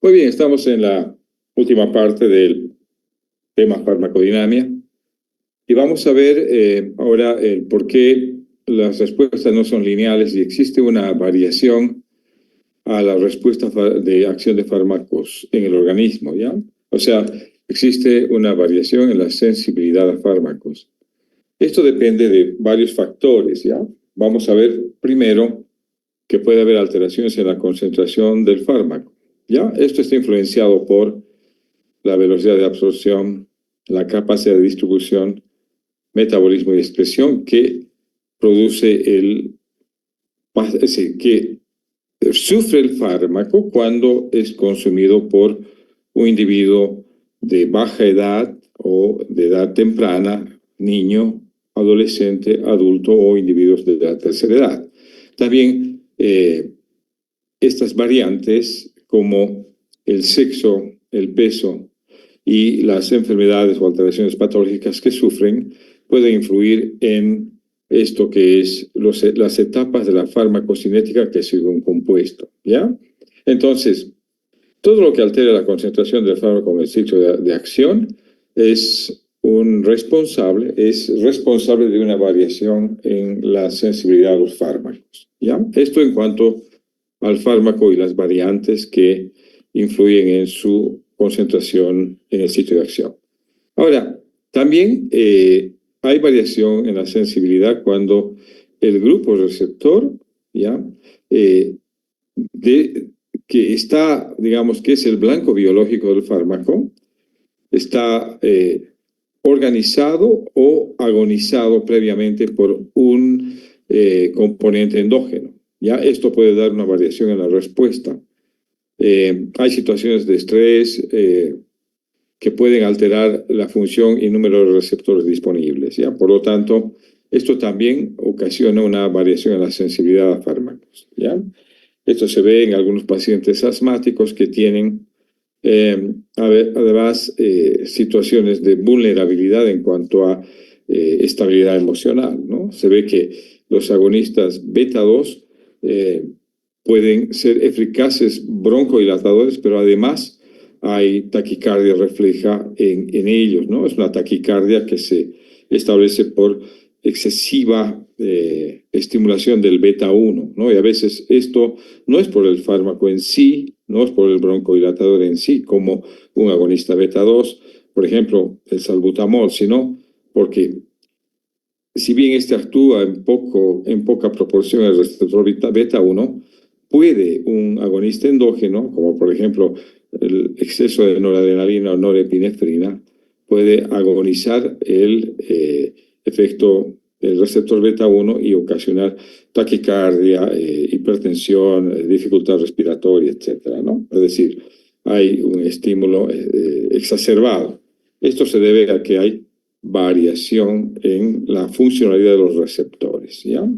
Muy bien, estamos en la última parte del tema farmacodinamia y vamos a ver ahora el por qué las respuestas no son lineales y existe una variación a la respuesta de acción de fármacos en el organismo, ¿ya? O sea, existe una variación en la sensibilidad a fármacos. Esto depende de varios factores, ¿ya? Vamos a ver primero que puede haber alteraciones en la concentración del fármaco, ¿ya? Esto está influenciado por la velocidad de absorción, la capacidad de distribución, metabolismo y expresión que produce es decir, que sufre el fármaco cuando es consumido por un individuo de baja edad o de edad temprana, niño, adolescente, adulto o individuos de la tercera edad. También estas variantes como el sexo, el peso y las enfermedades o alteraciones patológicas que sufren pueden influir en esto que es las etapas de la farmacocinética que sigue un compuesto, ¿ya? Entonces, todo lo que altera la concentración del fármaco en el ciclo de acción es responsable de una variación en la sensibilidad a los fármacos, ¿ya? Esto en cuanto al fármaco y las variantes que influyen en su concentración en el sitio de acción. Ahora, también hay variación en la sensibilidad cuando el grupo receptor, ¿ya? Eh, que está, digamos, que es el blanco biológico del fármaco, está organizado o agonizado previamente por un componente endógeno. ¿Ya? Esto puede dar una variación en la respuesta. Hay situaciones de estrés que pueden alterar la función y número de receptores disponibles, ¿ya? Por lo tanto, esto también ocasiona una variación en la sensibilidad a fármacos, ¿ya? Esto se ve en algunos pacientes asmáticos que tienen además situaciones de vulnerabilidad en cuanto a estabilidad emocional, ¿no? Se ve que los agonistas beta 2 pueden ser eficaces broncodilatadores, pero además hay taquicardia refleja en ellos, ¿no? Es una taquicardia que se establece por excesiva estimulación del beta 1, ¿no? Y a veces esto no es por el fármaco en sí, no es por el broncodilatador en sí, como un agonista beta 2, por ejemplo, el salbutamol, sino porque si bien este actúa en poca proporción al receptor beta 1, puede un agonista endógeno, como por ejemplo el exceso de noradrenalina o norepinefrina, puede agonizar el efecto del receptor beta 1 y ocasionar taquicardia, hipertensión, dificultad respiratoria, etcétera, ¿no? Es decir, hay un estímulo exacerbado. Esto se debe a que hay variación en la funcionalidad de los receptores, ¿ya?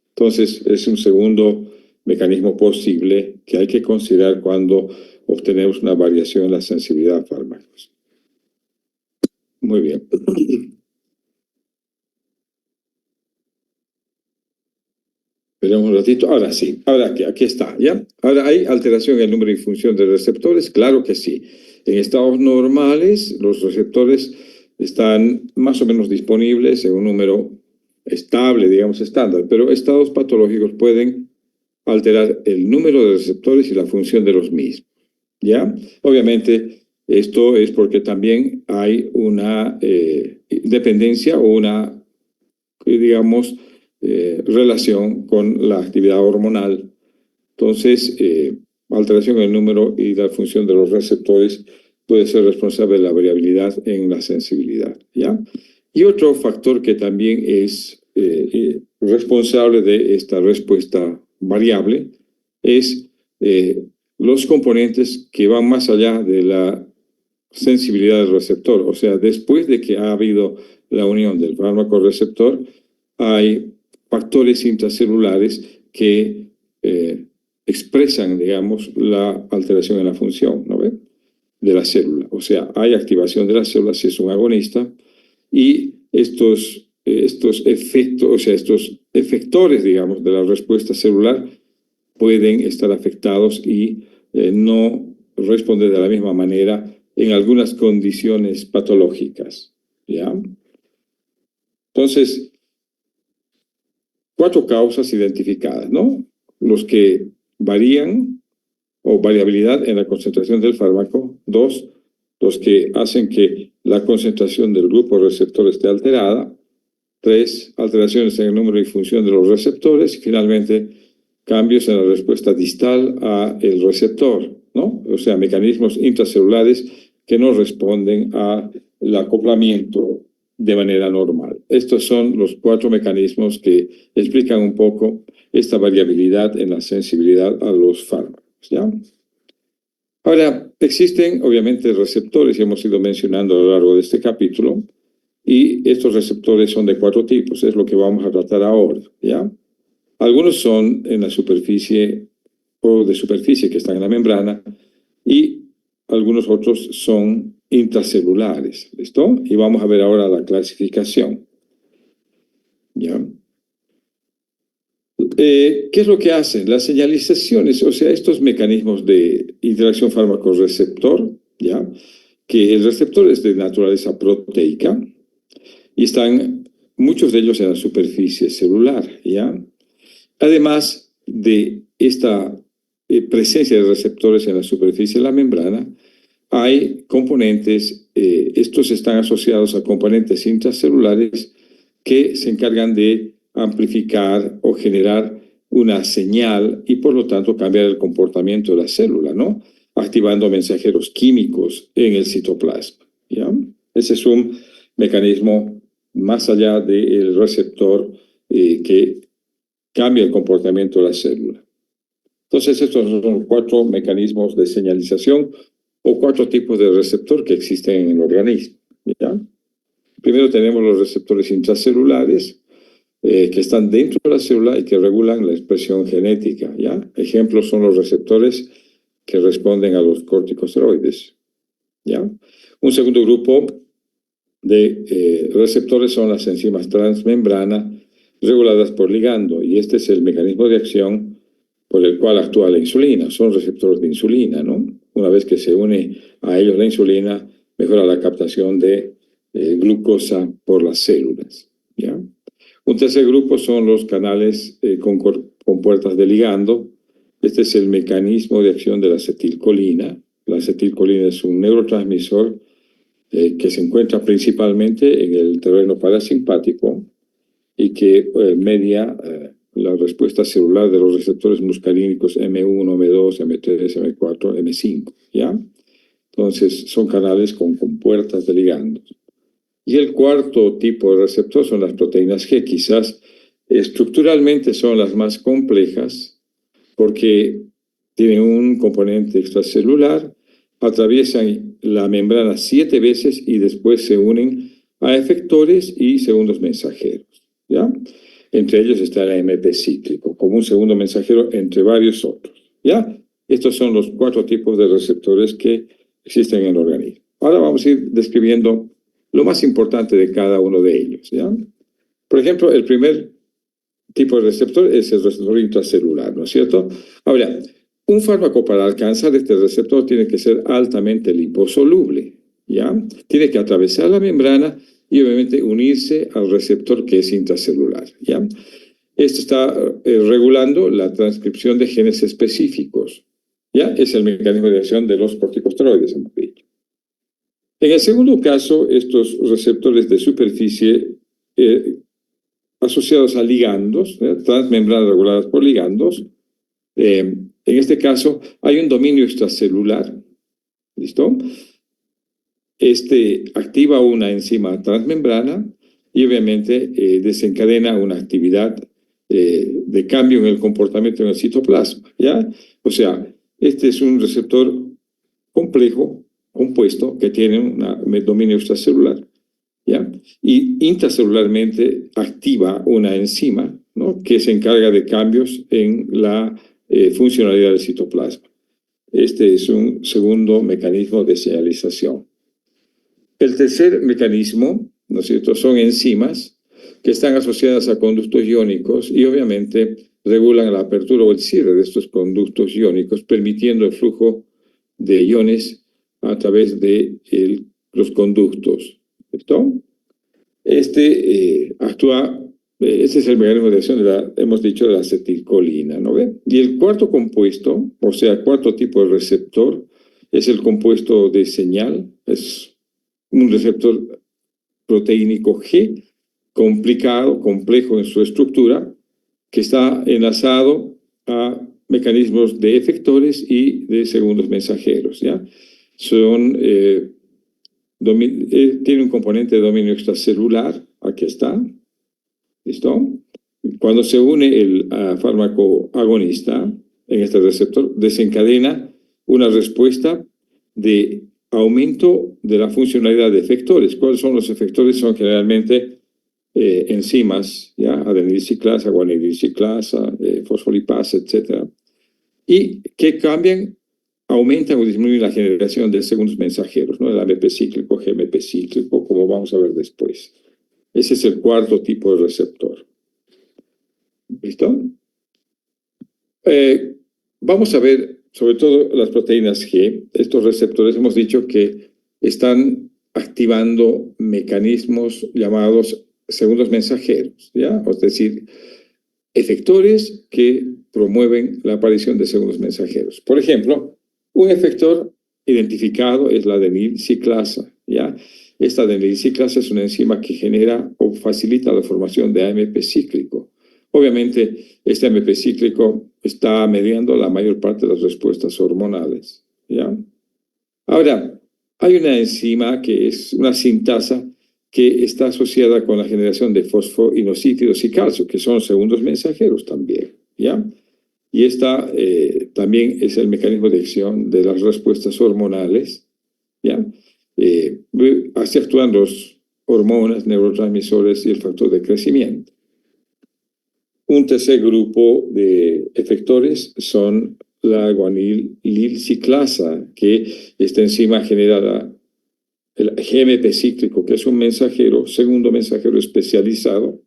Entonces, es un segundo mecanismo posible que hay que considerar cuando obtenemos una variación en la sensibilidad a fármacos. Muy bien. Esperemos un ratito. Ahora sí, ahora aquí está, ¿ya? Ahora, ¿hay alteración en el número y función de receptores? Claro que sí. En estados normales, los receptores están más o menos disponibles en un número estable, digamos, estándar, pero estados patológicos pueden alterar el número de receptores y la función de los mismos, ¿ya? Obviamente, esto es porque también hay una dependencia o una, digamos, relación con la actividad hormonal. Entonces, alteración en el número y la función de los receptores puede ser responsable de la variabilidad en la sensibilidad, ¿ya? Y otro factor que también es responsable de esta respuesta variable es los componentes que van más allá de la sensibilidad del receptor. O sea, después de que ha habido la unión del fármaco receptor, hay factores intracelulares que expresan, digamos, la alteración en la función, ¿no ve? De la célula. O sea, hay activación de la célula si es un agonista y estos efectos, o sea, estos efectores, digamos, de la respuesta celular pueden estar afectados y no responde de la misma manera en algunas condiciones patológicas, ¿ya? Entonces, 4 causas identificadas, ¿no? Los que varían o variabilidad en la concentración del fármaco. 2, los que hacen que la concentración del grupo receptor esté alterada. 3, alteraciones en el número y función de los receptores. Y finalmente, cambios en la respuesta distal a el receptor, ¿no? O sea, mecanismos intracelulares que no responden al acoplamiento de manera normal. Estos son los 4 mecanismos que explican un poco esta variabilidad en la sensibilidad a los fármacos, ¿ya? Ahora, existen obviamente receptores que hemos ido mencionando a lo largo de este capítulo, y estos receptores son de 4 tipos, es lo que vamos a tratar ahora, ¿ya? Algunos son en la superficie o de superficie que están en la membrana, y algunos otros son intracelulares, ¿listo? Y vamos a ver ahora la clasificación, ¿ya? ¿Qué es lo que hacen? Las señalizaciones, o sea, estos mecanismos de interacción fármaco-receptor, ¿ya? Que el receptor es de naturaleza proteica y están muchos de ellos en la superficie celular, ¿ya? Además de esta presencia de receptores en la superficie de la membrana, hay componentes, estos están asociados a componentes intracelulares que se encargan de amplificar o generar una señal y por lo tanto cambiar el comportamiento de la célula, ¿no? Activando mensajeros químicos en el citoplasma, ¿ya? Ese es un mecanismo más allá del receptor que cambia el comportamiento de la célula. Entonces, estos son 4 mecanismos de señalización o 4 tipos de receptor que existen en el organismo, ¿ya? Primero tenemos los receptores intracelulares, que están dentro de la célula y que regulan la expresión genética, ¿ya? Ejemplos son los receptores que responden a los corticosteroides, ¿ya? Un segundo grupo de receptores son las enzimas transmembrana reguladas por ligando, y este es el mecanismo de acción por el cual actúa la insulina. Son receptores de insulina, ¿no? Una vez que se une a ellos la insulina, mejora la captación de glucosa por las células, ¿ya? Un tercer grupo son los canales con puertas de ligando. Este es el mecanismo de acción de la acetilcolina. La acetilcolina es un neurotransmisor que se encuentra principalmente en el terreno parasimpático y que media la respuesta celular de los receptores muscarínicos M1, M2, M3, M4, M5, ¿ya? Entonces, son canales con puertas de ligandos. Y el cuarto tipo de receptor son las proteínas G. Quizás estructuralmente son las más complejas porque tienen un componente extracelular, atraviesan la membrana 7 veces y después se unen a efectores y segundos mensajeros, ¿ya? Entre ellos está el AMP cíclico, como un segundo mensajero entre varios otros, ¿ya? Estos son los 4 tipos de receptores que existen en el organismo. Ahora vamos a ir describiendo lo más importante de cada uno de ellos, ¿ya? Por ejemplo, el primer tipo de receptor es el receptor intracelular, ¿no es cierto? Ahora, un fármaco para alcanzar este receptor tiene que ser altamente liposoluble, ¿ya? Tiene que atravesar la membrana y obviamente unirse al receptor que es intracelular, ¿ya? Esto está regulando la transcripción de genes específicos, ¿ya? Es el mecanismo de acción de los corticosteroides, hemos dicho. En el segundo caso, estos receptores de superficie asociados a ligandos, transmembranas reguladas por ligandos, en este caso hay un dominio extracelular, ¿listo? Este activa una enzima transmembrana y obviamente desencadena una actividad de cambio en el comportamiento en el citoplasma, ¿ya? O sea, este es un receptor complejo, compuesto, que tiene un dominio extracelular, ¿ya? Y intracelularmente activa una enzima, ¿no? Que se encarga de cambios en la funcionalidad del citoplasma. Este es un segundo mecanismo de señalización. El tercer mecanismo, ¿no es cierto?, son enzimas que están asociadas a conductos iónicos y obviamente regulan la apertura o el cierre de estos conductos iónicos, permitiendo el flujo de iones a través de los conductos. ¿Listo? Este es el mecanismo de acción hemos dicho, de la acetilcolina, ¿no ve? Y el cuarto compuesto, o sea, cuarto tipo de receptor, es el compuesto de señal, es un receptor proteínico G, complicado, complejo en su estructura, que está enlazado a mecanismos de efectores y de segundos mensajeros, ¿ya? Tiene un componente de dominio extracelular, aquí está, ¿listo? Cuando se une el fármaco agonista en este receptor, desencadena una respuesta de aumento de la funcionalidad de efectores. ¿Cuáles son los efectores? Son generalmente enzimas, ¿ya? Adenilciclasa, guanidilciclasa, fosfolipasa, etc. Y que cambian, aumentan o disminuyen la generación de segundos mensajeros, ¿no? El AMP cíclico, GMP cíclico, como vamos a ver después. Ese es el cuarto tipo de receptor. ¿Listo? Vamos a ver, sobre todo las proteínas G, estos receptores hemos dicho que están activando mecanismos llamados segundos mensajeros, ¿ya? Es decir, efectores que promueven la aparición de segundos mensajeros. Por ejemplo, un efector identificado es la adenilciclasa, ¿ya? Esta adenilciclasa es una enzima que genera o facilita la formación de AMP cíclico. Obviamente, este AMP cíclico está mediando la mayor parte de las respuestas hormonales, ¿ya? Ahora, hay una enzima que es una sintasa que está asociada con la generación de fosfoinosítidos y calcio, que son segundos mensajeros también, ¿ya? Y esta también es el mecanismo de acción de las respuestas hormonales, ¿ya? Así actúan los hormonas, neurotransmisores y el factor de crecimiento. Un tercer grupo de efectores son la guanilciclasa, que esta enzima genera el GMP cíclico, que es un mensajero, segundo mensajero especializado,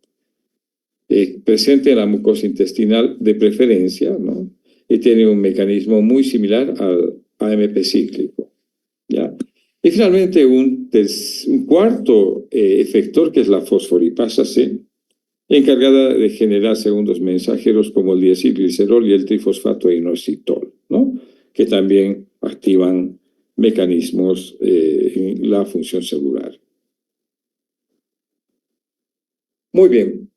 presente en la mucosa intestinal de preferencia, ¿no? Y tiene un mecanismo muy similar al AMP cíclico, ¿ya? Y finalmente un cuarto efector, que es la fosfolipasa C, encargada de generar segundos mensajeros como el diacilglicerol y el trifosfato inositol, ¿no? Que también activan mecanismos en la función celular. Muy bien.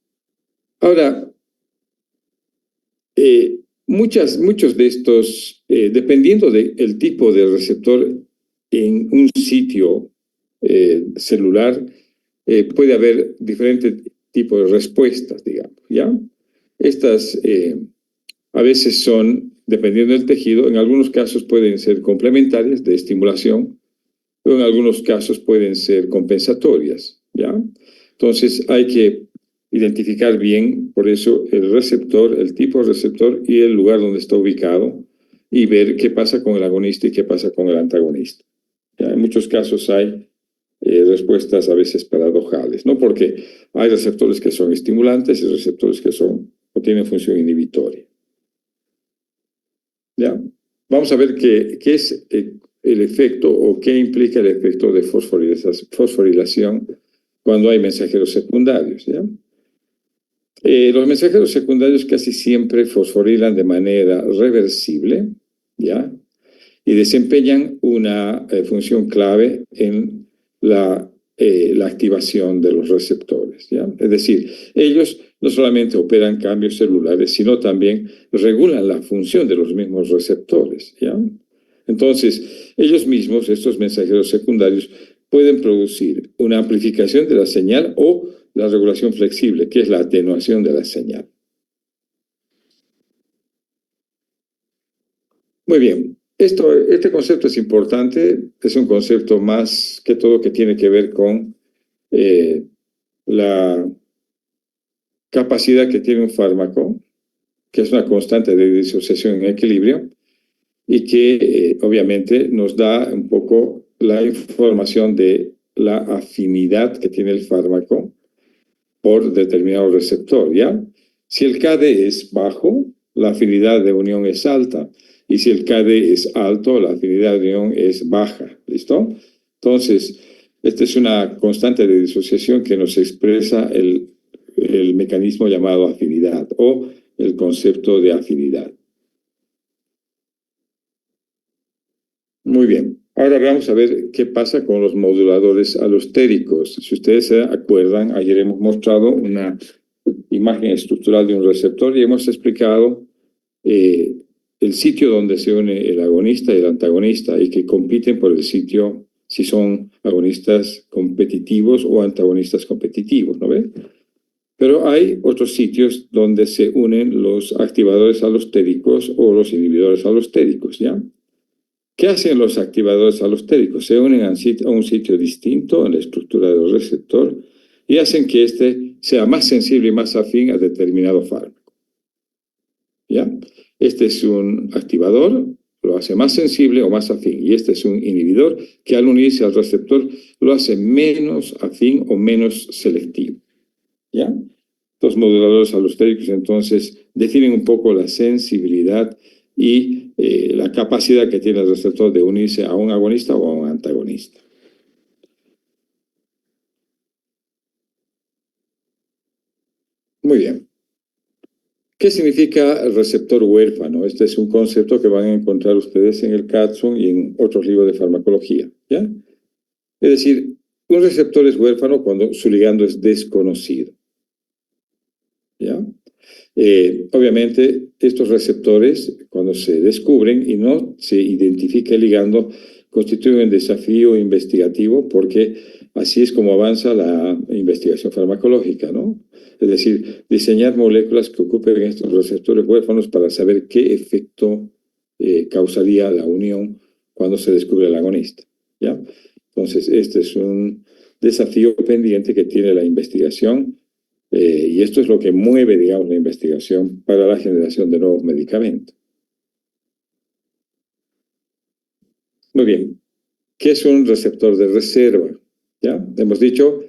Ahora, muchos de estos, dependiendo del tipo de receptor en un sitio celular, puede haber diferentes tipos de respuestas, digamos, ¿ya? Estas a veces son, dependiendo del tejido, en algunos casos pueden ser complementarias de estimulación, o en algunos casos pueden ser compensatorias, ¿ya? Entonces hay que identificar bien, por eso, el receptor, el tipo de receptor y el lugar donde está ubicado, y ver qué pasa con el agonista y qué pasa con el antagonista. ¿Ya? En muchos casos hay respuestas a veces paradojales, ¿no? Porque hay receptores que son estimulantes y receptores que son o tienen función inhibitoria. ¿Ya? Vamos a ver qué es el efecto o qué implica el efecto de fosforilación cuando hay mensajeros secundarios, ¿ya? Los mensajeros secundarios casi siempre fosforilan de manera reversible, ¿ya? Y desempeñan una función clave en la activación de los receptores, ¿ya? Es decir, ellos no solamente operan cambios celulares, sino también regulan la función de los mismos receptores, ¿ya? Entonces, ellos mismos, estos mensajeros secundarios, pueden producir una amplificación de la señal o la regulación flexible, que es la atenuación de la señal. Muy bien. Este concepto es importante, es un concepto más que todo que tiene que ver con la capacidad que tiene un fármaco, que es una constante de disociación en equilibrio, y que obviamente nos da un poco la información de la afinidad que tiene el fármaco por determinado receptor, ¿ya? Si el KD es bajo, la afinidad de unión es alta. y si el KD es alto, la afinidad de unión es baja. ¿Listo? Entonces, esta es una constante de disociación que nos expresa el mecanismo llamado afinidad o el concepto de afinidad. Muy bien. Ahora vamos a ver qué pasa con los moduladores alostéricos. Si ustedes se acuerdan, ayer hemos mostrado una imagen estructural de un receptor y hemos explicado el sitio donde se une el agonista y el antagonista y que compiten por el sitio si son agonistas competitivos o antagonistas competitivos, ¿no ven? Pero hay otros sitios donde se unen los activadores alostéricos o los inhibidores alostéricos, ¿ya? ¿Qué hacen los activadores alostéricos? Se unen a un sitio distinto en la estructura del receptor y hacen que éste sea más sensible y más afín a determinado fármaco. ¿Ya? Este es un activador, lo hace más sensible o más afín, y este es un inhibidor que al unirse al receptor lo hace menos afín o menos selectivo. ¿Ya? Los moduladores alostéricos entonces definen un poco la sensibilidad y la capacidad que tiene el receptor de unirse a un agonista o a un antagonista. Muy bien. ¿Qué significa el receptor huérfano? Este es un concepto que van a encontrar ustedes en el Catson y en otros libros de farmacología, ¿ya? Es decir, un receptor es huérfano cuando su ligando es desconocido, ¿ya? Obviamente, estos receptores, cuando se descubren y no se identifica el ligando, constituyen un desafío investigativo porque así es como avanza la investigación farmacológica, ¿no? Es decir, diseñar moléculas que ocupen estos receptores huérfanos para saber qué efecto causaría la unión cuando se descubre el agonista, ¿ya? Entonces, este es un desafío pendiente que tiene la investigación. Y esto es lo que mueve, digamos, la investigación para la generación de nuevos medicamentos. Muy bien. ¿Qué es un receptor de reserva? ¿Ya? Hemos dicho,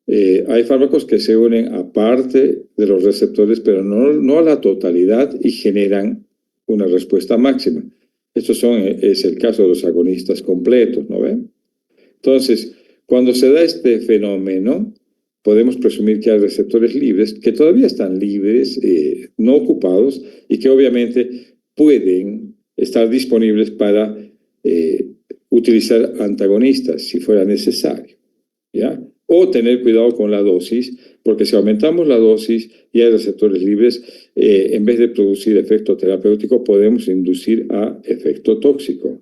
hay fármacos que se unen aparte de los receptores, pero no a la totalidad y generan una respuesta máxima. Es el caso de los agonistas completos, ¿no ven? Entonces, cuando se da este fenómeno, podemos presumir que hay receptores libres, que todavía están libres, no ocupados, y que obviamente pueden estar disponibles para utilizar antagonistas si fuera necesario, ¿ya? O tener cuidado con la dosis, porque si aumentamos la dosis y hay receptores libres, en vez de producir efecto terapéutico, podemos inducir a efecto tóxico,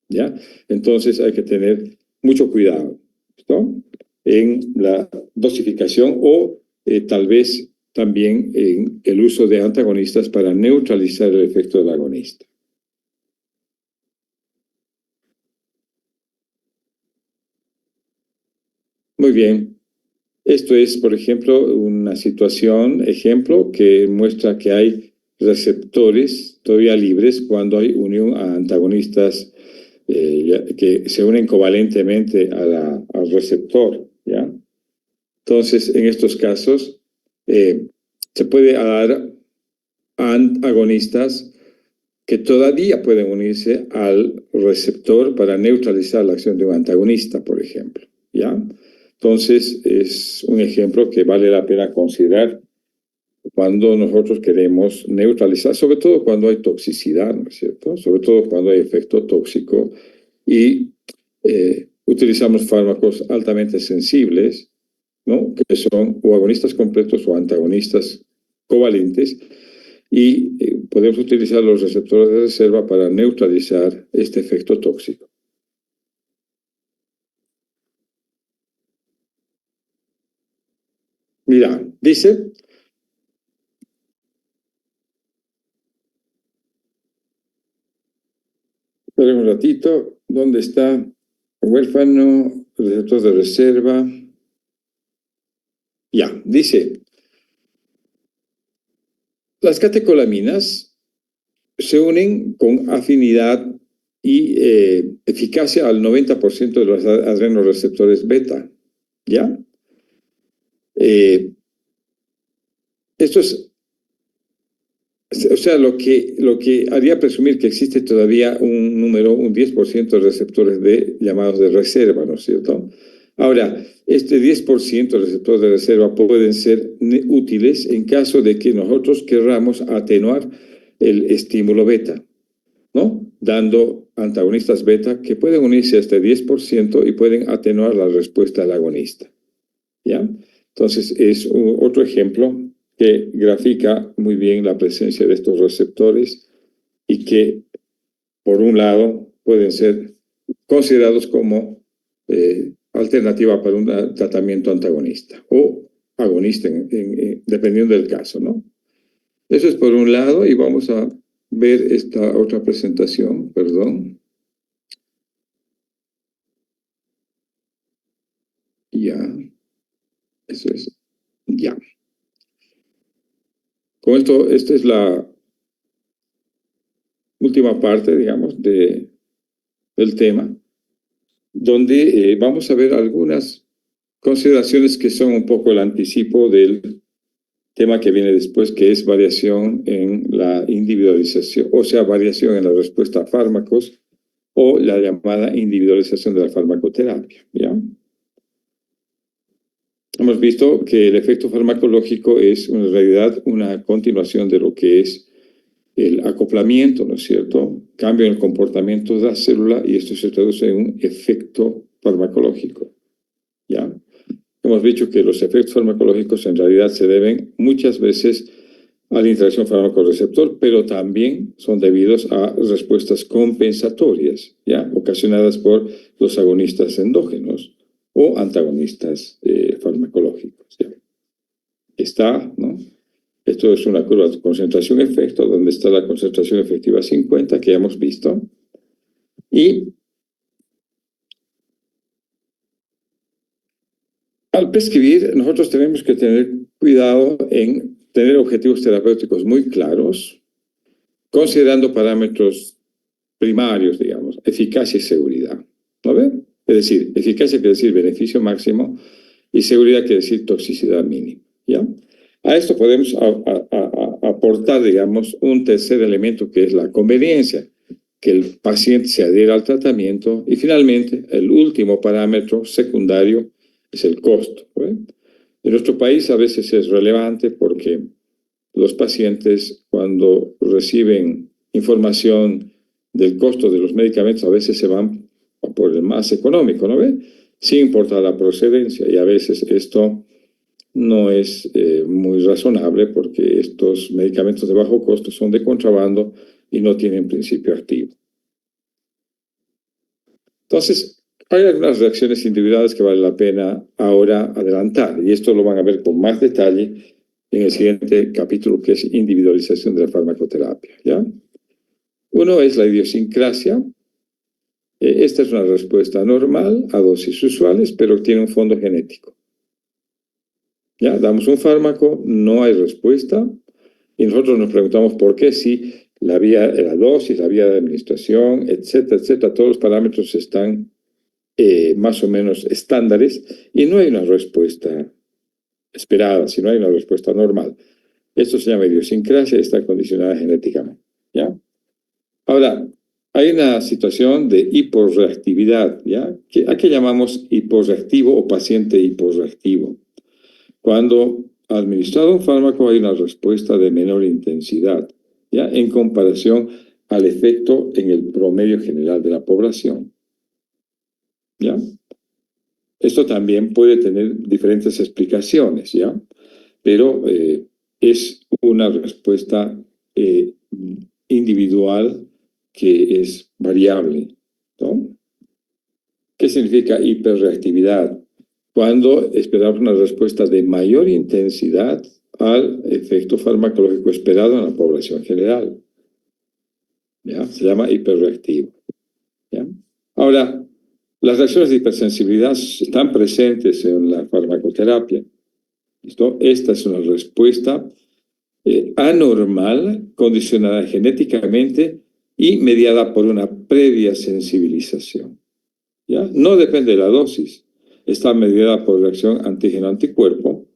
¿ya? Entonces hay que tener mucho cuidado, ¿no? En la dosificación o tal vez también en el uso de antagonistas para neutralizar el efecto del agonista. Muy bien. Esto es, por ejemplo, una ejemplo, que muestra que hay receptores todavía libres cuando hay unión a antagonistas que se unen covalentemente al receptor, ¿ya? Entonces, en estos casos, se puede dar agonistas que todavía pueden unirse al receptor para neutralizar la acción de un antagonista, por ejemplo, ¿ya? Entonces, es un ejemplo que vale la pena considerar cuando nosotros queremos neutralizar, sobre todo cuando hay toxicidad, ¿no es cierto? Sobre todo cuando hay efecto tóxico y utilizamos fármacos altamente sensibles, ¿no? Que son o agonistas completos o antagonistas covalentes, y podemos utilizar los receptores de reserva para neutralizar este efecto tóxico. Mira, dice, esperen un ratito, ¿dónde está? Huérfano, receptor de reserva. Ya, dice, las catecolaminas se unen con afinidad y eficacia al 90% de los adrenoreceptores beta, ¿ya? Esto es O sea, lo que haría presumir que existe todavía un número, un 10% de receptores llamados de reserva, ¿no es cierto? Ahora, este 10% de receptores de reserva pueden ser útiles en caso de que nosotros querramos atenuar el estímulo beta, ¿no? Dando antagonistas beta que pueden unirse a este 10% y pueden atenuar la respuesta al agonista, ¿ya? Entonces, es otro ejemplo que grafica muy bien la presencia de estos receptores y que, por un lado, pueden ser considerados como alternativa para un tratamiento antagonista o agonista, dependiendo del caso, ¿no? Eso es por un lado, y vamos a ver esta otra presentación, perdón. Ya, eso es, ya. Con esto, esta es la última parte, digamos, del tema, donde vamos a ver algunas consideraciones que son un poco el anticipo del tema que viene después, que es variación en la individualización, o sea, variación en la respuesta a fármacos o la llamada individualización de la farmacoterapia, ¿ya? Hemos visto que el efecto farmacológico es en realidad una continuación de lo que es el acoplamiento, ¿no es cierto? Cambio en el comportamiento de la célula y esto se traduce en un efecto farmacológico, ¿ya? Hemos dicho que los efectos farmacológicos en realidad se deben muchas veces a la interacción fármaco-receptor, pero también son debidos a respuestas compensatorias, ¿ya? Ocasionadas por los agonistas endógenos o antagonistas farmacológicos, ¿ya? Está, ¿no? Esto es una curva de concentración-efecto, donde está la concentración efectiva 50, que ya hemos visto. Y al prescribir, nosotros tenemos que tener cuidado en tener objetivos terapéuticos muy claros, considerando parámetros primarios, digamos, eficacia y seguridad, ¿no ve? Es decir, eficacia quiere decir beneficio máximo y seguridad quiere decir toxicidad mínima, ¿ya? A esto podemos aportar, digamos, un tercer elemento que es la conveniencia, que el paciente se adhiera al tratamiento y finalmente el último parámetro secundario es el costo, ¿ve? En nuestro país a veces es relevante porque los pacientes cuando reciben información del costo de los medicamentos a veces se van por el más económico, ¿no ve? Sin importar la procedencia y a veces esto no es muy razonable porque estos medicamentos de bajo costo son de contrabando y no tienen principio activo. Entonces, hay algunas reacciones individuales que vale la pena ahora adelantar y esto lo van a ver con más detalle en el siguiente capítulo, que es individualización de la farmacoterapia, ¿ya? Uno es la idiosincrasia. Esta es una respuesta normal a dosis usuales, pero tiene un fondo genético. ¿Ya? Damos un fármaco, no hay respuesta, y nosotros nos preguntamos por qué, si la dosis, la vía de administración, etcétera, etcétera, todos los parámetros están más o menos estándares, y no hay una respuesta esperada, sino hay una respuesta normal. Esto se llama idiosincrasia y está condicionada genéticamente, ¿ya? Ahora, hay una situación de hiporreactividad, ¿ya? ¿A qué llamamos hiporreactivo o paciente hiporreactivo? Cuando administrado un fármaco hay una respuesta de menor intensidad, ¿ya? En comparación al efecto en el promedio general de la población, ¿ya? Esto también puede tener diferentes explicaciones, ¿ya? Pero es una respuesta individual que es variable, ¿no? ¿Qué significa hiperreactividad? Cuando esperamos una respuesta de mayor intensidad al efecto farmacológico esperado en la población general, ¿ya? Se llama hiperreactivo, ¿ya? Ahora, las reacciones de hipersensibilidad están presentes en la farmacoterapia. ¿Listo? Esta es una respuesta anormal, condicionada genéticamente y mediada por una previa sensibilización, ¿ya? No depende de la dosis, está mediada por reacción antígeno-anticuerpo,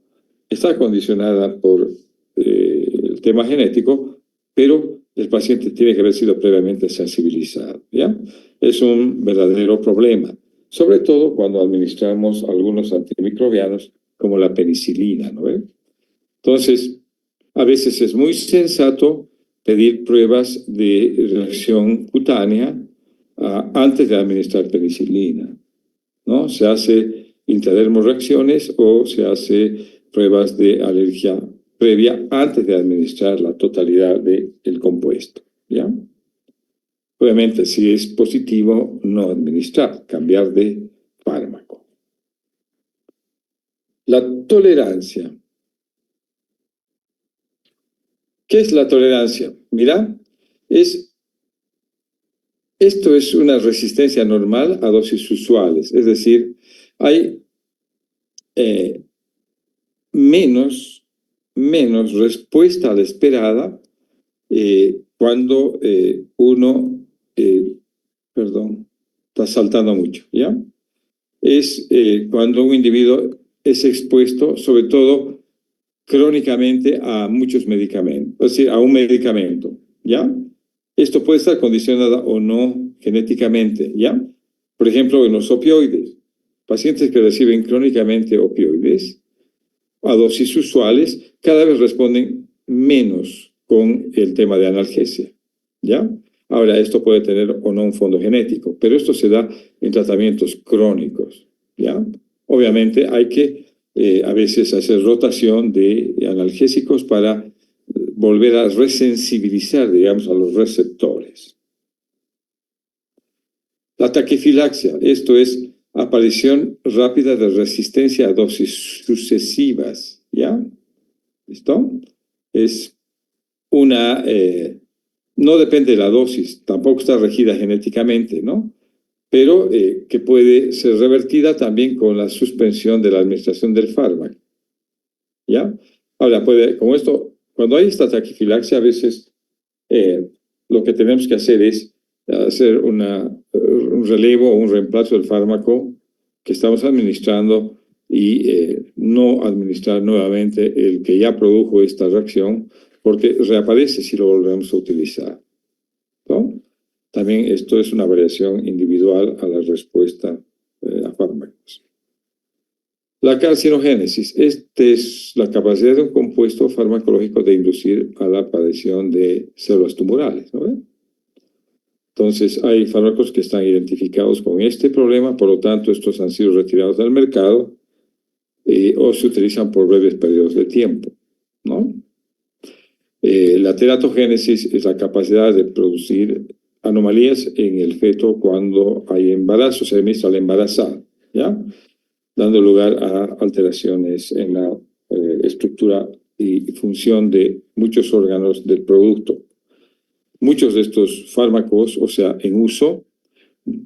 está condicionada por el tema genético, pero el paciente tiene que haber sido previamente sensibilizado, ¿ya? Es un verdadero problema, sobre todo cuando administramos algunos antimicrobianos como la penicilina, ¿no ve? Entonces, a veces es muy sensato pedir pruebas de reacción cutánea antes de administrar penicilina, ¿no? Se hace intradermorreacciones o se hace pruebas de alergia previa antes de administrar la totalidad del compuesto, ¿ya? Obviamente, si es positivo, no administrar, cambiar de fármaco. La tolerancia. ¿Qué es la tolerancia? Mira, esto es una resistencia normal a dosis usuales, es decir, hay menos respuesta a la esperada cuando uno, perdón, está saltando mucho, ¿ya? Es cuando un individuo es expuesto, sobre todo crónicamente, a muchos medicamentos, es decir, a un medicamento, ¿ya? Esto puede estar condicionado o no genéticamente, ¿ya? Por ejemplo, en los opioides, pacientes que reciben crónicamente opioides a dosis usuales, cada vez responden menos con el tema de analgesia, ¿ya? Ahora, esto puede tener o no un fondo genético, pero esto se da en tratamientos crónicos, ¿ya? Obviamente hay que a veces hacer rotación de analgésicos para volver a resensibilizar, digamos, a los receptores. La taquifilaxia, esto es aparición rápida de resistencia a dosis sucesivas, ¿ya? ¿Listo? Es una, no depende de la dosis, tampoco está regida genéticamente, ¿no? Pero que puede ser revertida también con la suspensión de la administración del fármaco, ¿ya? Ahora, como esto, cuando hay esta taquifilaxia, a veces lo que tenemos que hacer es hacer un relevo o un reemplazo del fármaco que estamos administrando y no administrar nuevamente el que ya produjo esta reacción, porque reaparece si lo volvemos a utilizar, ¿no? También esto es una variación individual a la respuesta a fármacos. La carcinogénesis, esta es la capacidad de un compuesto farmacológico de inducir a la aparición de células tumorales, ¿no? Entonces, hay fármacos que están identificados con este problema, por lo tanto, estos han sido retirados del mercado o se utilizan por breves periodos de tiempo, ¿no? La teratogénesis es la capacidad de producir anomalías en el feto cuando hay embarazo, se administra al embarazada, ¿ya? Dando lugar a alteraciones en la estructura y función de muchos órganos del producto. Muchos de estos fármacos, o sea, en uso,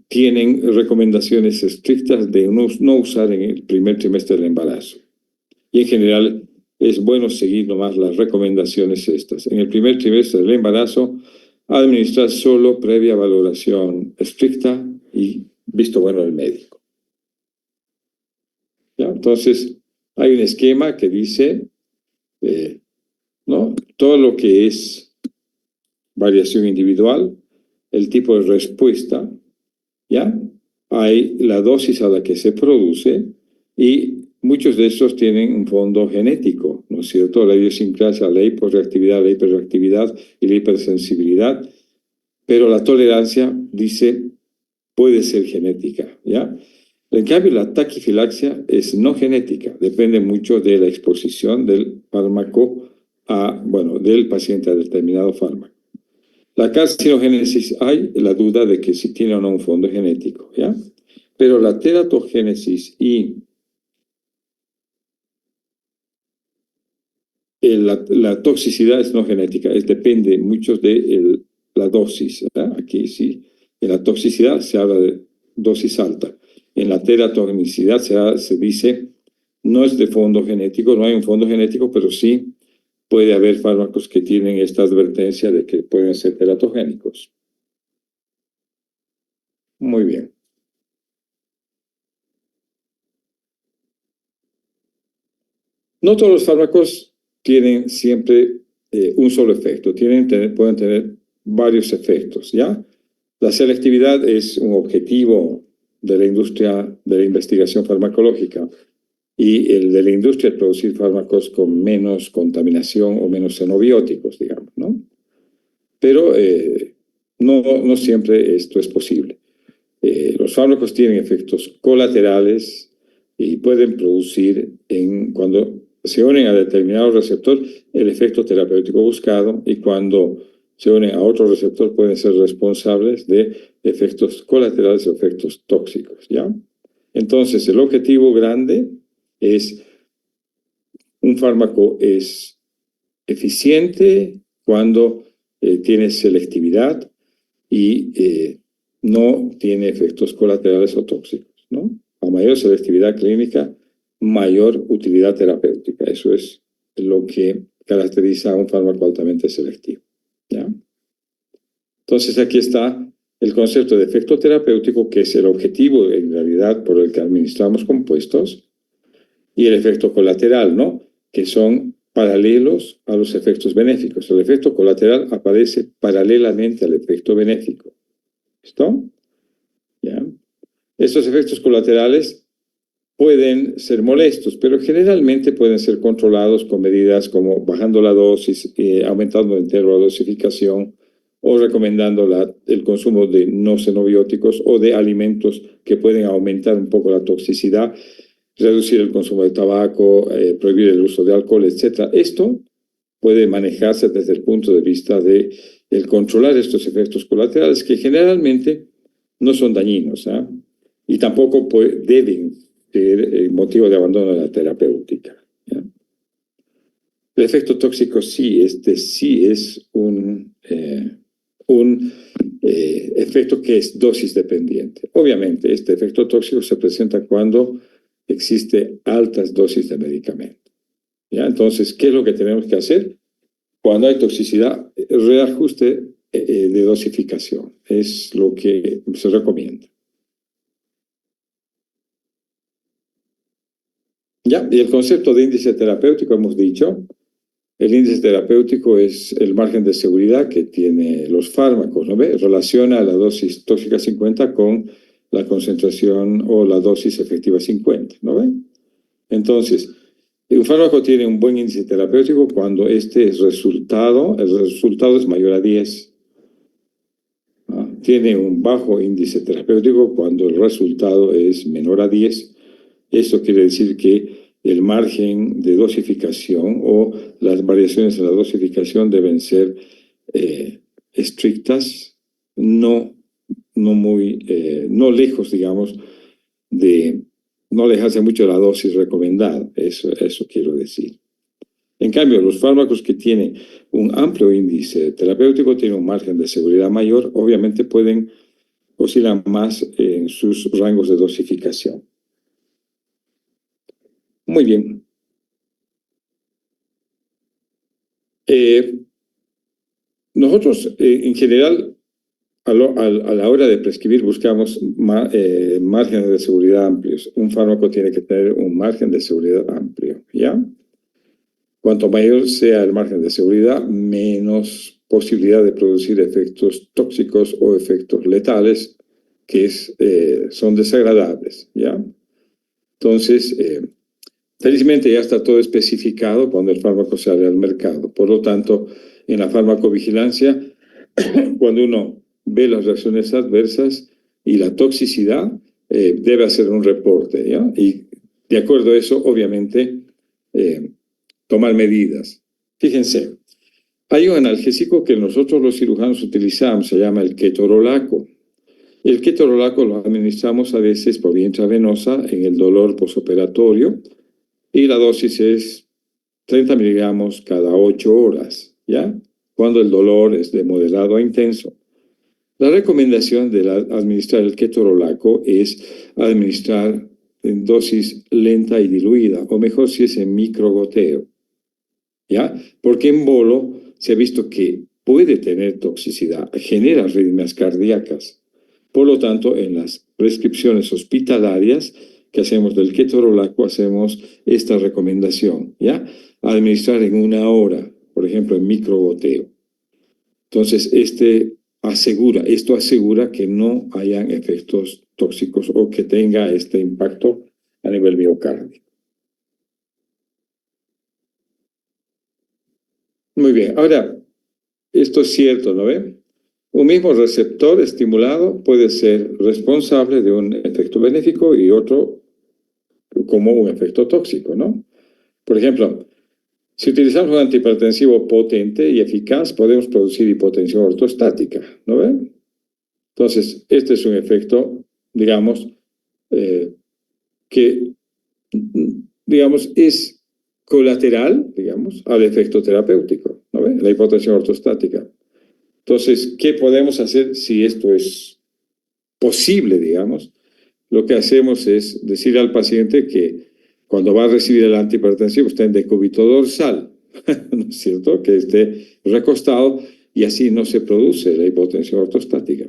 tienen recomendaciones estrictas de no usar en el primer trimestre del embarazo. Y en general es bueno seguir nomás las recomendaciones estas. En el primer trimestre del embarazo, administrar solo previa valoración estricta y visto bueno del médico. ¿Ya? Entonces, hay un esquema que dice, ¿no? Todo lo que es variación individual, el tipo de respuesta, ¿ya? Hay la dosis a la que se produce y muchos de estos tienen un fondo genético, ¿no es cierto? La idiosincrasia, la hiporreactividad, la hiperreactividad y la hipersensibilidad, pero la tolerancia, dice, puede ser genética, ¿ya? En cambio, la taquifilaxia es no genética, depende mucho de la exposición del fármaco del paciente a determinado fármaco. La carcinogénesis, hay la duda de que si tiene o no un fondo genético, ¿ya? Pero la teratogénesis y la toxicidad es no genética, depende mucho de la dosis, ¿verdad? Aquí sí, en la toxicidad se habla de dosis alta. En la teratogenicidad se dice, no es de fondo genético, no hay un fondo genético, pero sí puede haber fármacos que tienen esta advertencia de que pueden ser teratogénicos. Muy bien. No todos los fármacos tienen siempre un solo efecto, pueden tener varios efectos, ¿ya? La selectividad es un objetivo de la industria de la investigación farmacológica y el de la industria es producir fármacos con menos contaminación o menos xenobióticos, digamos, ¿no? Pero no siempre esto es posible. Los fármacos tienen efectos colaterales y pueden producir, cuando se unen a determinado receptor, el efecto terapéutico buscado, y cuando se unen a otro receptor pueden ser responsables de efectos colaterales o efectos tóxicos, ¿ya? Entonces, el objetivo grande es: un fármaco es eficiente cuando tiene selectividad y no tiene efectos colaterales o tóxicos, ¿no? A mayor selectividad clínica, mayor utilidad terapéutica. Eso es lo que caracteriza a un fármaco altamente selectivo, ¿ya? Entonces aquí está el concepto de efecto terapéutico, que es el objetivo en realidad por el que administramos compuestos, y el efecto colateral, ¿no? Que son paralelos a los efectos benéficos. El efecto colateral aparece paralelamente al efecto benéfico. ¿Listo? ¿Ya? Estos efectos colaterales pueden ser molestos, pero generalmente pueden ser controlados con medidas como bajando la dosis, aumentando el intervalo de dosificación, o recomendando el consumo de no xenobióticos o de alimentos que pueden aumentar un poco la toxicidad, reducir el consumo de tabaco, prohibir el uso de alcohol, etc. Esto puede manejarse desde el punto de vista de el controlar estos efectos colaterales, que generalmente no son dañinos, ¿eh? Y tampoco deben ser motivo de abandono de la terapéutica, ¿ya? El efecto tóxico sí es un efecto que es dosis dependiente. Obviamente, este efecto tóxico se presenta cuando existe altas dosis de medicamento, ¿ya? Entonces, ¿qué es lo que tenemos que hacer? Cuando hay toxicidad, reajuste de dosificación. Es lo que se recomienda. ¿Ya? Y el concepto de índice terapéutico, hemos dicho, el índice terapéutico es el margen de seguridad que tienen los fármacos, ¿no ve? Relaciona la dosis tóxica 50 con la concentración o la dosis efectiva 50, ¿no ve? Entonces, un fármaco tiene un buen índice terapéutico cuando el resultado es mayor a 10. ¿No? Tiene un bajo índice terapéutico cuando el resultado es menor a 10. Esto quiere decir que el margen de dosificación o las variaciones en la dosificación deben ser estrictas, no lejos, digamos, no alejarse mucho de la dosis recomendada. Eso quiero decir. En cambio, los fármacos que tienen un amplio índice terapéutico tienen un margen de seguridad mayor, obviamente pueden oscilar más en sus rangos de dosificación. Muy bien. Nosotros, en general, a la hora de prescribir buscamos márgenes de seguridad amplios. Un fármaco tiene que tener un margen de seguridad amplio, ¿ya? Cuanto mayor sea el margen de seguridad, menos posibilidad de producir efectos tóxicos o efectos letales que son desagradables, ¿ya? Entonces, felizmente ya está todo especificado cuando el fármaco sale al mercado. Por lo tanto, en la farmacovigilancia, cuando uno ve las reacciones adversas y la toxicidad, debe hacer un reporte, ¿ya? Y de acuerdo a eso, obviamente, tomar medidas. Fíjense, hay un analgésico que nosotros los cirujanos utilizamos, se llama el ketorolaco. El ketorolaco lo administramos a veces por vía intravenosa en el dolor posoperatorio y la dosis es 30 miligramos cada 8 horas, ¿ya? Cuando el dolor es de moderado a intenso. La recomendación de administrar el ketorolaco es administrar en dosis lenta y diluida, o mejor si es en microgoteo, ¿ya? Porque en bolo se ha visto que puede tener toxicidad, genera arritmias cardíacas. Por lo tanto, en las prescripciones hospitalarias que hacemos del ketorolaco, hacemos esta recomendación, ¿ya? Administrar en 1 hora, por ejemplo, en microgoteo. Entonces, esto asegura que no hayan efectos tóxicos o que tenga este impacto a nivel miocárdico. Muy bien, ahora, esto es cierto, ¿no ven? Un mismo receptor estimulado puede ser responsable de un efecto benéfico y otro como un efecto tóxico, ¿no? Por ejemplo, si utilizamos un antihipertensivo potente y eficaz, podemos producir hipotensión ortostática, ¿no ven? Entonces, este es un efecto, digamos, que, digamos, es colateral, digamos, al efecto terapéutico, ¿no ven? La hipotensión ortostática. Entonces, ¿qué podemos hacer si esto es posible, digamos? Lo que hacemos es decir al paciente que cuando va a recibir el antihipertensivo está en decúbito dorsal, ¿no es cierto? Que esté recostado y así no se produce la hipotensión ortostática,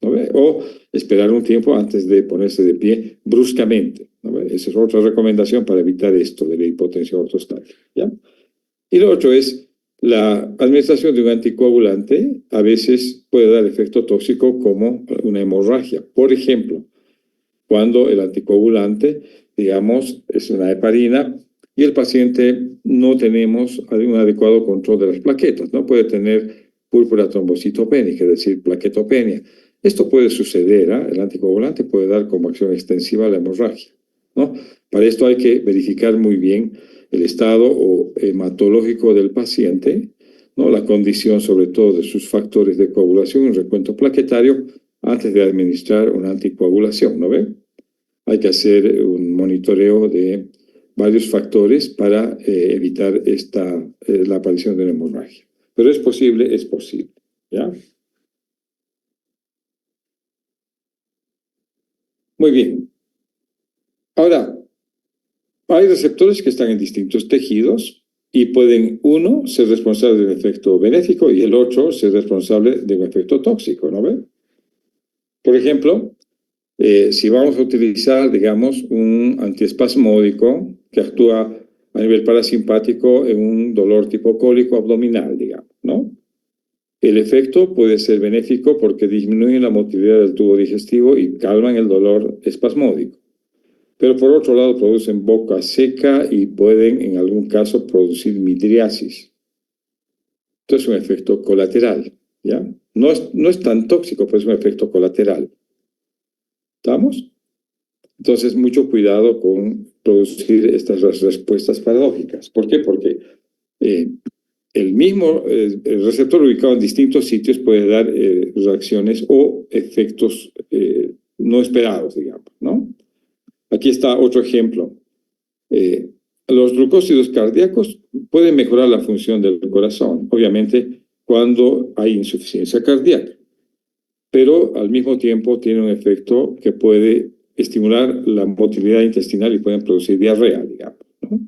¿no ve? O esperar un tiempo antes de ponerse de pie bruscamente, ¿no ve? Esa es otra recomendación para evitar esto de la hipotensión ortostática, ¿ya? Y lo otro es la administración de un anticoagulante a veces puede dar efecto tóxico como una hemorragia. Por ejemplo, cuando el anticoagulante, digamos, es una heparina y el paciente no tenemos un adecuado control de las plaquetas, ¿no? Puede tener púrpura trombocitopénica, es decir, plaquetopenia. Esto puede suceder, ¿eh? El anticoagulante puede dar como acción extensiva la hemorragia, ¿no? Para esto hay que verificar muy bien el estado hematológico del paciente, ¿no? La condición sobre todo de sus factores de coagulación, un recuento plaquetario, antes de administrar una anticoagulación, ¿no ve? Hay que hacer un monitoreo de varios factores para evitar la aparición de una hemorragia. Pero es posible, ¿ya? Muy bien. Ahora, hay receptores que están en distintos tejidos y pueden uno ser responsable de un efecto benéfico y el otro ser responsable de un efecto tóxico, ¿no ve? Por ejemplo, si vamos a utilizar, digamos, un antiespasmódico que actúa a nivel parasimpático en un dolor tipo cólico abdominal, digamos, ¿no? El efecto puede ser benéfico porque disminuye la motilidad del tubo digestivo y calman el dolor espasmódico. Pero por otro lado producen boca seca y pueden en algún caso producir midriasis. Esto es un efecto colateral, ¿ya? No es tan tóxico, pero es un efecto colateral. ¿Estamos? Entonces, mucho cuidado con producir estas respuestas paradójicas. ¿Por qué? Porque el receptor ubicado en distintos sitios puede dar reacciones o efectos no esperados, digamos, ¿no? Aquí está otro ejemplo. Los glucósidos cardíacos pueden mejorar la función del corazón, obviamente, cuando hay insuficiencia cardíaca, pero al mismo tiempo tiene un efecto que puede estimular la motilidad intestinal y pueden producir diarrea, digamos, ¿no?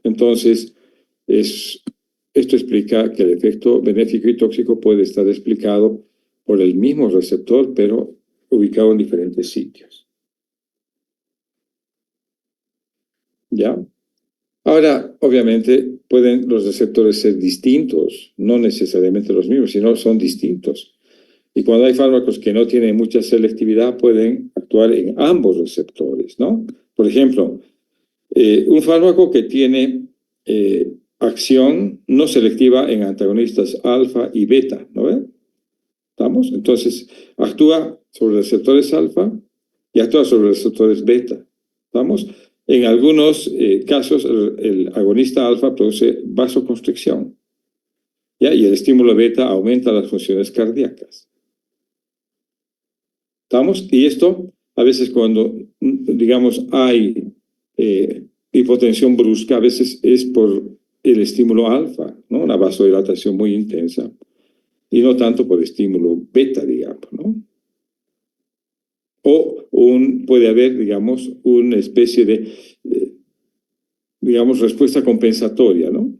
Entonces, esto explica que el efecto benéfico y tóxico puede estar explicado por el mismo receptor, pero ubicado en diferentes sitios. ¿Ya? Ahora, obviamente, pueden los receptores ser distintos, no necesariamente los mismos, sino son distintos. Y cuando hay fármacos que no tienen mucha selectividad, pueden actuar en ambos receptores, ¿no? Por ejemplo, un fármaco que tiene acción no selectiva en antagonistas alfa y beta, ¿no ven? ¿Estamos? Entonces, actúa sobre receptores alfa y actúa sobre receptores beta. ¿Estamos? En algunos casos, el agonista alfa produce vasoconstricción, ¿ya? Y el estímulo beta aumenta las funciones cardíacas. ¿Estamos? Y esto, a veces cuando, digamos, hay hipotensión brusca, a veces es por el estímulo alfa, ¿no? Una vasodilatación muy intensa, y no tanto por estímulo beta, digamos, ¿no? O puede haber, digamos, una especie de, digamos, respuesta compensatoria, ¿no?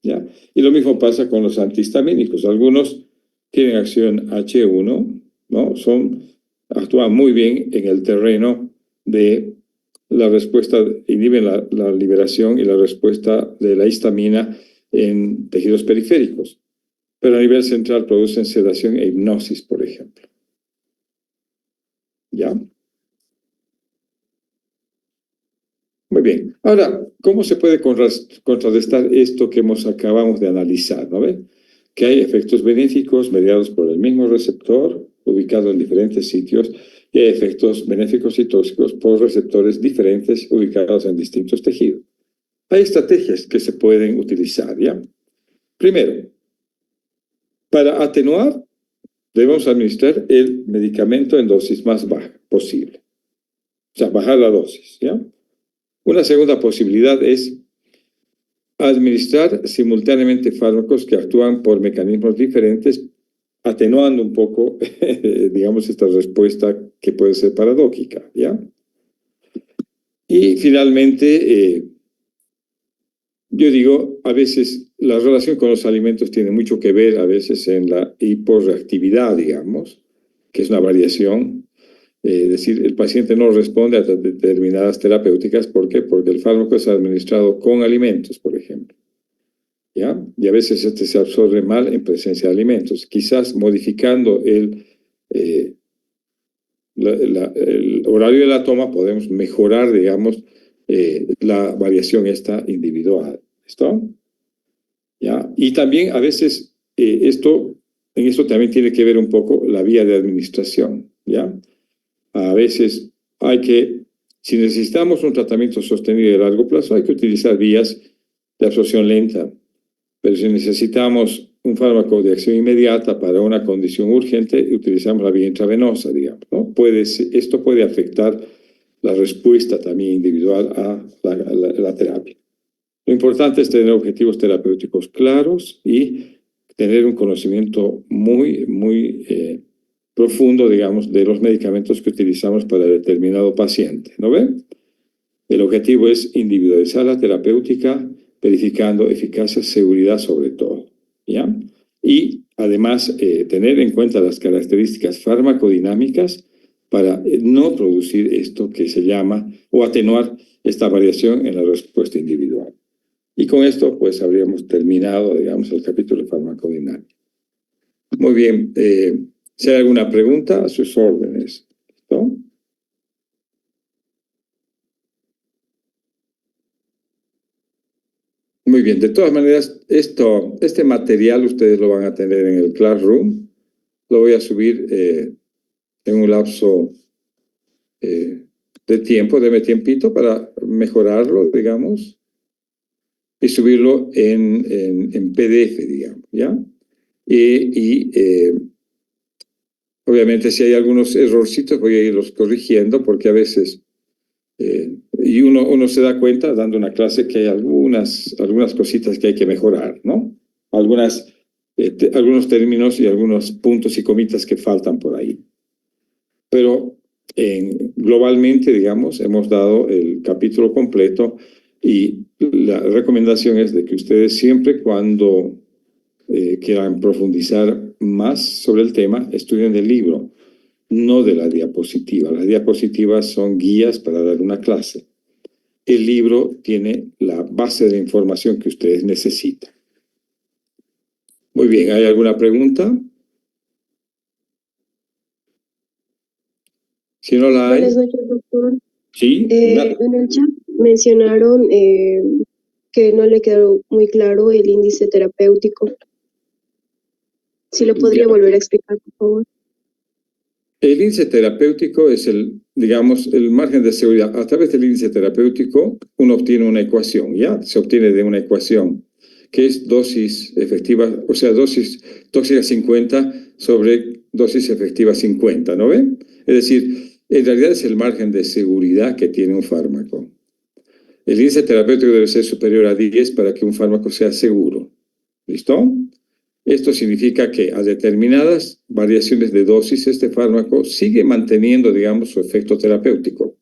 ¿Ya? Y lo mismo pasa con los antihistamínicos. Algunos tienen acción H1, ¿no? Actúan muy bien en el terreno de la respuesta, inhiben la liberación y la respuesta de la histamina en tejidos periféricos, pero a nivel central producen sedación e hipnosis, por ejemplo. ¿Ya? Muy bien. Ahora, ¿cómo se puede contrarrestar esto que acabamos de analizar? ¿No ve? Que hay efectos benéficos mediados por el mismo receptor, ubicado en diferentes sitios, y hay efectos benéficos y tóxicos por receptores diferentes, ubicados en distintos tejidos. Hay estrategias que se pueden utilizar, ¿ya? Primero, para atenuar, debemos administrar el medicamento en dosis más baja posible. O sea, bajar la dosis, ¿ya? Una segunda posibilidad es administrar simultáneamente fármacos que actúan por mecanismos diferentes, atenuando un poco, digamos, esta respuesta que puede ser paradójica, ¿ya? Y finalmente, yo digo, a veces la relación con los alimentos tiene mucho que ver, a veces en la hiporreactividad, digamos, que es una variación. Es decir, el paciente no responde a determinadas terapéuticas. ¿Por qué? Porque el fármaco es administrado con alimentos, por ejemplo. ¿Ya? Y a veces este se absorbe mal en presencia de alimentos. Quizás modificando el horario de la toma podemos mejorar, digamos, la variación esta individual. ¿Listo? ¿Ya? Y también a veces en esto también tiene que ver un poco la vía de administración. ¿Ya? A veces si necesitamos un tratamiento sostenido a largo plazo, hay que utilizar vías de absorción lenta. Pero si necesitamos un fármaco de acción inmediata para una condición urgente, utilizamos la vía intravenosa, digamos, ¿no? Esto puede afectar la respuesta también individual a la terapia. Lo importante es tener objetivos terapéuticos claros y tener un conocimiento muy profundo, digamos, de los medicamentos que utilizamos para determinado paciente, ¿no ven? El objetivo es individualizar la terapéutica, verificando eficacia, seguridad sobre todo, ¿ya? Y además tener en cuenta las características farmacodinámicas para no producir esto que se llama, o atenuar esta variación en la respuesta individual. Y con esto, pues, habríamos terminado, digamos, el capítulo de farmacodinámica. Muy bien. Si hay alguna pregunta, a sus órdenes. ¿Listo? Muy bien. De todas maneras, este material ustedes lo van a tener en el Classroom. Lo voy a subir en un lapso de tiempo, deme tiempito para mejorarlo, digamos, y subirlo en PDF, digamos, ¿ya? Y obviamente si hay algunos errorcitos voy a irlos corrigiendo porque a veces, y uno se da cuenta dando una clase que hay algunas cositas que hay que mejorar, ¿no? Algunos términos y algunos puntos y comitas que faltan por ahí. Pero globalmente, digamos, hemos dado el capítulo completo y la recomendación es de que ustedes siempre cuando quieran profundizar más sobre el tema, estudien del libro, no de la diapositiva. Las diapositivas son guías para dar una clase. El libro tiene la base de información que ustedes necesitan. Muy bien, ¿hay alguna pregunta? Si no la hay... Buenas noches, doctor. Sí. En el chat mencionaron que no le quedó muy claro el índice terapéutico. Si lo podría volver a explicar, por favor. El índice terapéutico es digamos, el margen de seguridad. A través del índice terapéutico uno obtiene una ecuación, ¿ya? Se obtiene de una ecuación que es dosis efectiva, o sea, dosis tóxica 50 sobre dosis efectiva 50, ¿no ven? Es decir, en realidad es el margen de seguridad que tiene un fármaco. El índice terapéutico debe ser superior a 10 para que un fármaco sea seguro. ¿Listo? Esto significa que a determinadas variaciones de dosis este fármaco sigue manteniendo, digamos, su efecto terapéutico.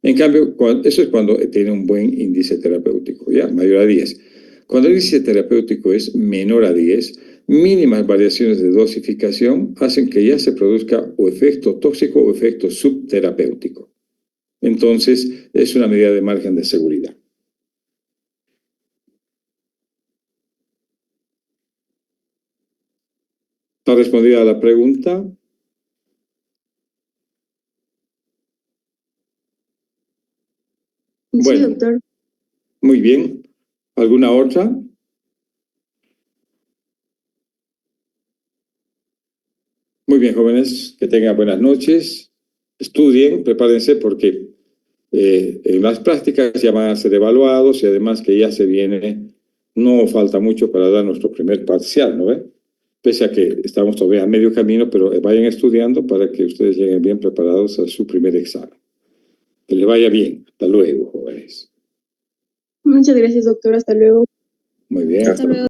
En cambio, eso es cuando tiene un buen índice terapéutico, ¿ya? Mayor a 10. Cuando el índice terapéutico es menor a 10, mínimas variaciones de dosificación hacen que ya se produzca o efecto tóxico o efecto subterapéutico. Entonces, es una medida de margen de seguridad. ¿Está respondida la pregunta? Sí, Bueno. doctor. Muy bien. ¿Alguna otra? Muy bien, jóvenes, que tengan buenas noches. Estudien, prepárense porque en las prácticas ya van a ser evaluados y además que ya se viene, no falta mucho para dar nuestro primer parcial, ¿no ve? Pese a que estamos todavía a medio camino, pero vayan estudiando para que ustedes lleguen bien preparados a su primer examen. Que les vaya bien. Hasta luego, jóvenes. Muchas gracias, doctor. Hasta luego. Muy bien. Hasta luego.